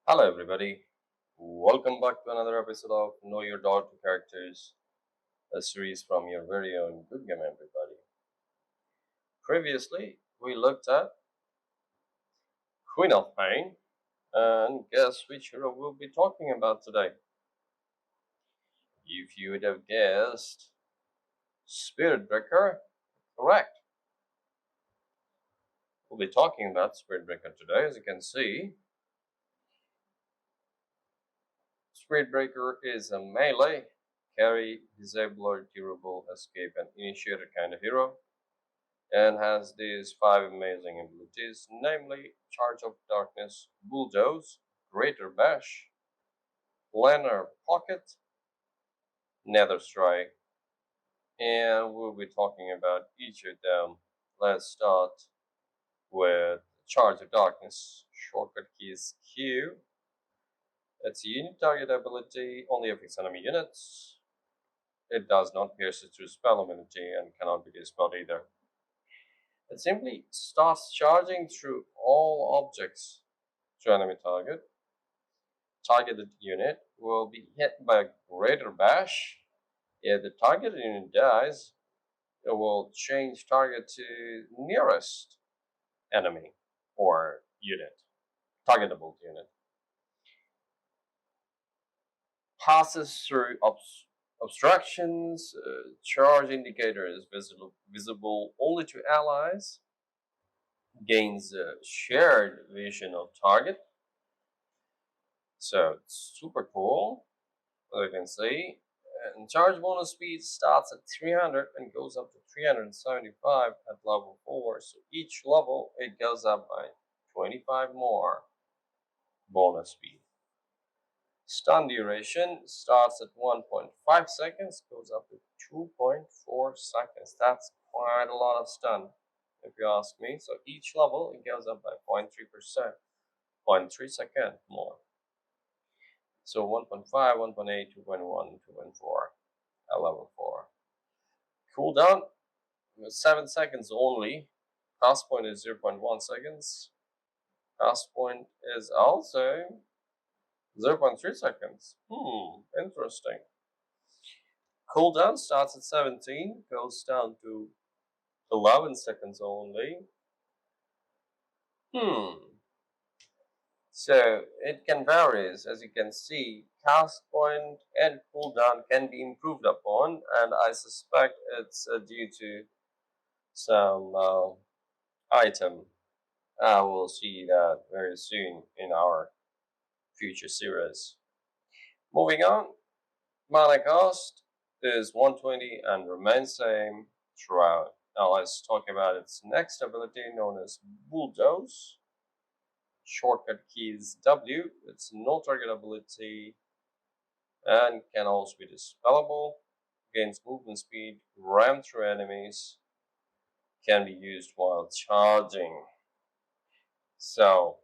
Hello, everybody. Welcome back to another episode of Know Your Dota Characters, a series from your very own Good Game, everybody. Previously, we looked at Queen of Pain, and guess which hero we'll be talking about today? If you would have guessed Spirit Breaker, correct. We'll be talking about Spirit Breaker today, as you can see. Spirit Breaker is a melee, carry, disabler, durable, escape, and initiator kind of hero, and has these five amazing abilities, namely Charge of Darkness, Bulldoze, Greater Bash, Planar Pocket, Nether Strike, and we'll be talking about each of them. Let's start with Charge of Darkness. Shortcut key is Q. It's a unit target ability, only affects enemy units. It does not pierce through spell immunity and cannot be dispelled either. It simply starts charging through all objects to enemy target. Targeted unit will be hit by a greater bash. If the targeted unit dies, it will change target to nearest enemy or unit, targetable unit. Passes through obstructions. Charge indicator is visible only to allies. Gains shared vision of target. So it's super cool, as you can see. And charge bonus speed starts at 300 and goes up to 375 at level 4. So each level it goes up by 25 more bonus speed. Stun duration starts at 1.5 seconds, goes up to 2.4 seconds. That's quite a lot of stun, if you ask me. So each level it goes up by 0.3%, 0.3 second more. So 1.5, 1.8, 2.1, 2.4 at level 4. Cooldown 7 seconds only. Cast point is 0.1 seconds. Cast point is also 0.3 seconds. Interesting. Cooldown starts at 17, goes down to 11 seconds only. So it can vary, as you can see. Cast point and cooldown can be improved upon, and I suspect it's due to some item. We'll see that very soon in our future series. Moving on, mana cost is 120 and remains same throughout. Now let's talk about its next ability known as Bulldoze. Shortcut key is W. It's no target ability and can also be dispellable. Gains movement speed, ram through enemies, can be used while charging. So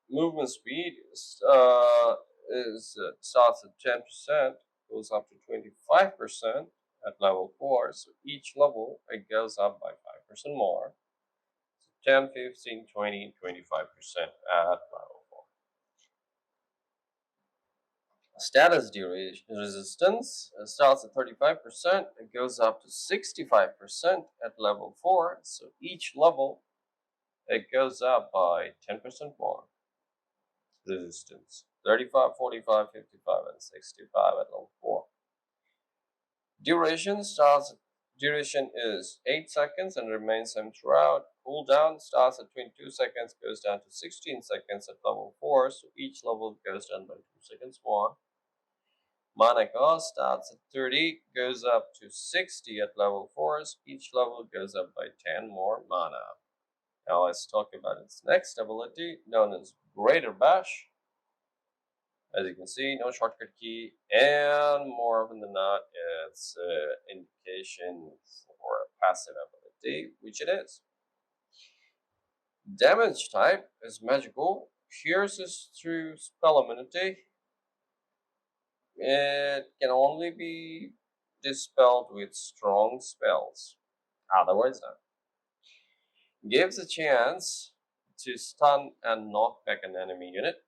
movement speed starts at 10%, goes up to 25% at level 4. So each level it goes up by 5% more. So 10, 15, 20, 25% at level 4. Status duration resistance starts at 35%, it goes up to 65% at level 4. So each level it goes up by 10% more. Resistance 35, 45, 55, and 65 at level 4. Duration is 8 seconds and remains same throughout. Cooldown starts at 22 seconds, goes down to 16 seconds at level 4, so each level goes down by 2 seconds more. Mana cost starts at 30, goes up to 60 at level 4, so each level goes up by 10 more mana. Now let's talk about its next ability, known as Greater Bash. As you can see, no shortcut key, and more often than not, it's an indication for a passive ability, which it is. Damage type is magical, pierces through spell immunity. It can only be dispelled with strong spells, otherwise not. Gives a chance to stun and knock back an enemy unit.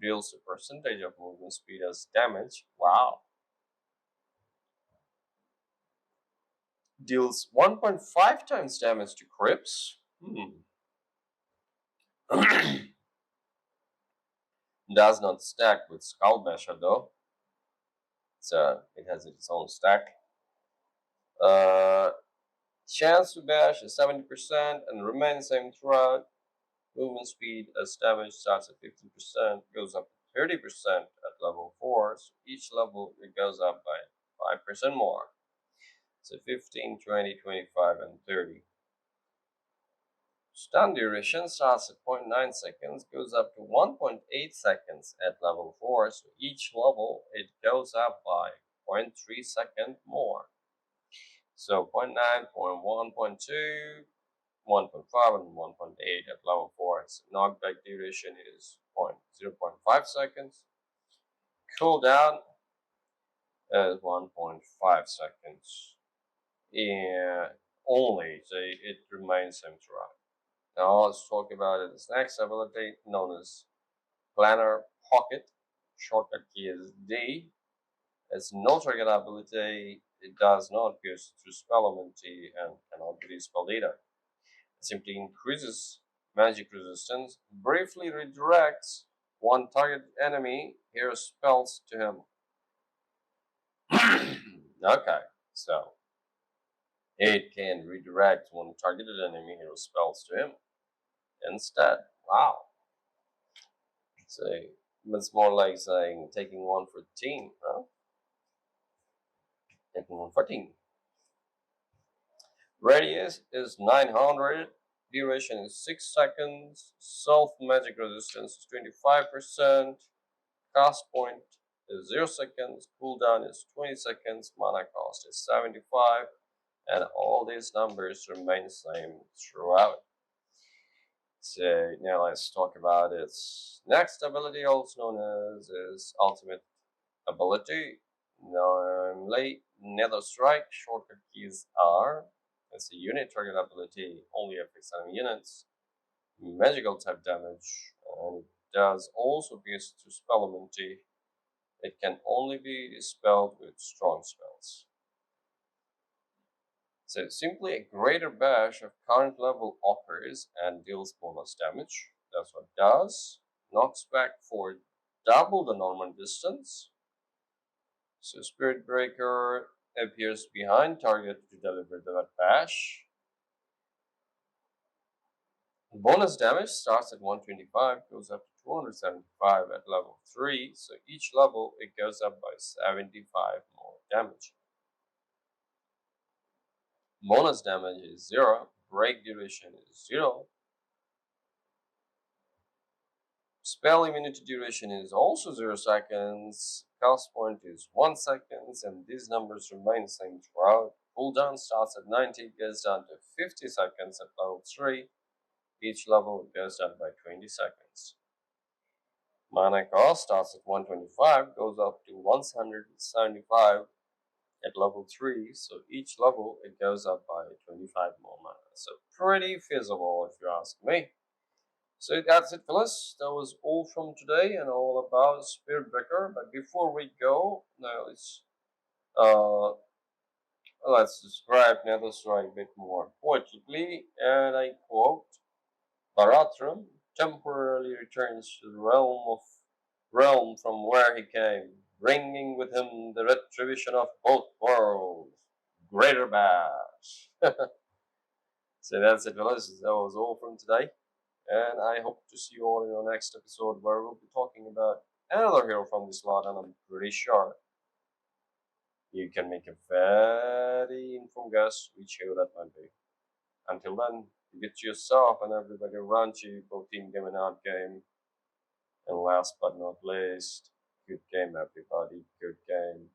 deals a percentage of movement speed as damage. Wow. Deals 1.5 times damage to creeps. Does not stack with Skull Basher though. So it has its own stack. Uh, Chance to bash is 70% and remains same throughout. Movement speed as damage starts at 15%, goes up to 30% at level 4, so each level it goes up by 5% more. So 15, 20, 25, and 30. Stun duration starts at 0.9 seconds, goes up to 1.8 seconds at level 4, so each level it goes up by 0.3 seconds more. So 0.9, 0.1, 0.2, 1.5 and 1.8 at level 4. Its knockback duration is 0.5 seconds. Cooldown is 1.5 seconds. Yeah, only, so it remains same throughout. Now let's talk about its next ability known as Planner Pocket. Shortcut key is D. It's no target ability. It does not pierce through spell ability and cannot be dispelled either. Simply increases magic resistance, briefly redirects one target enemy hero spells to him. Okay, so it can redirect one targeted enemy hero spells to him instead. Wow. So it's more like saying taking one for the team, huh? Taking one for team. Radius is 900. Duration is 6 seconds. Self magic resistance is 25%. Cast point is 0 seconds. Cooldown is 20 seconds. Mana cost is 75. And all these numbers remain same throughout. So now let's talk about its next ability, also known as its ultimate ability, namely Nether Strike. Shortcut keys are: it's a unit target ability, only affects enemy units, magical type damage, and it does also pierce to spell ability. It can only be dispelled with strong spells. So simply a greater bash of current level occurs and deals bonus damage. That's what it does. Knocks back for double the normal distance. So Spirit Breaker appears behind target to deliver the bash. Bonus damage starts at 125, goes up to 275 at level 3. So each level it goes up by 75 more damage. Bonus damage is 0, break duration is 0. Spell immunity duration is also 0 seconds, cast point is 1 second, and these numbers remain the same throughout. Cooldown starts at 90, goes down to 50 seconds at level 3. Each level goes down by 20 seconds. Mana cost starts at 125, goes up to 175 at level 3, so each level it goes up by 25 more mana. So pretty feasible if you ask me. So that's it, fellas. That was all from today and all about Spirit Breaker. But before we go, now let's describe Nether Strike a bit more poetically. And I quote: Barathrum temporarily returns to the realm from where he came, bringing with him the retribution of both worlds. Greater Bash. So that's it, fellas. That was all from today. And I hope to see you all in our next episode where we'll be talking about another hero from this lot, and I'm pretty sure you can make a very informed guess which hero that might be. Until then, get to yourself and everybody around you, both team game and out game. And last but not least, good game, everybody. Good game.